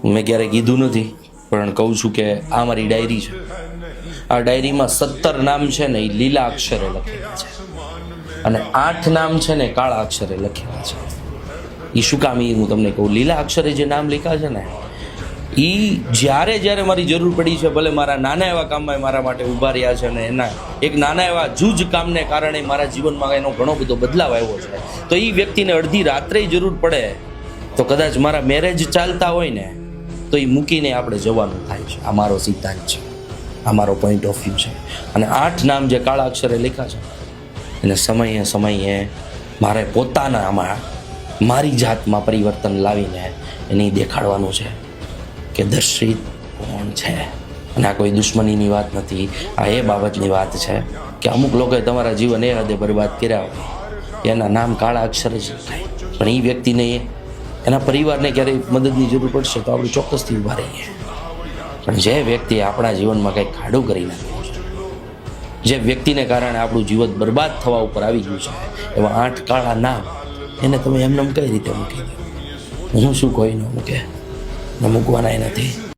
મેં ક્યારે કીધું નથી પણ કહું છું કે આ મારી ડાયરી છે. આ ડાયરીમાં 17 નામ છે ને એ લીલા અક્ષરે લખેલા છે અને 8 નામ છે ને કાળા અક્ષરે લખેલા છે. એ શું કામ? એ હું તમને કહું. લીલા અક્ષરે જે નામ લખ્યા છે ને એ જ્યારે જ્યારે મારી જરૂર પડી છે, ભલે મારા નાના એવા કામમાં મારા માટે ઊભા રહ્યા છે અને એના એક નાના એવા જૂજ કામને કારણે મારા જીવનમાં એનો ઘણો બધો બદલાવ આવ્યો છે, તો એ વ્યક્તિને અડધી રાત્રે જરૂર પડે તો કદાચ મારા મેરેજ ચાલતા હોય ને તો એ મૂકીને આપણે જવાનું થાય છે. આ મારો સિદ્ધાંત છે, આ મારો પોઈન્ટ ઓફ વ્યૂ છે. અને 8 નામ જે કાળા અક્ષરે લખ્યા છે એને સમયે સમયે મારે પોતાના આમાં મારી જાતમાં પરિવર્તન લાવીને એને દેખાડવાનું છે કે દર્શિત કોણ છે. અને આ કોઈ દુશ્મનીની વાત નથી, આ એ બાબતની વાત છે કે અમુક લોકોએ તમારા જીવન એ હદે બરબાદ કર્યા હોય, એના નામ કાળા અક્ષરે જ લખાય, પણ એ વ્યક્તિને એના પરિવારને ક્યારેય મદદની જરૂર પડશે તો આપણે ચોક્કસથી ઊભા રહીએ. પણ જે વ્યક્તિએ આપણા જીવનમાં કંઈક ખાડું કરી નાખ્યું છે, જે વ્યક્તિને કારણે આપણું જીવન બરબાદ થવા ઉપર આવી ગયું છે, એવા 8 કાળા નામ એને તમે એમને કઈ રીતે મૂકી દો? હું શું કોઈ ન મૂકે, મૂકવાના નથી.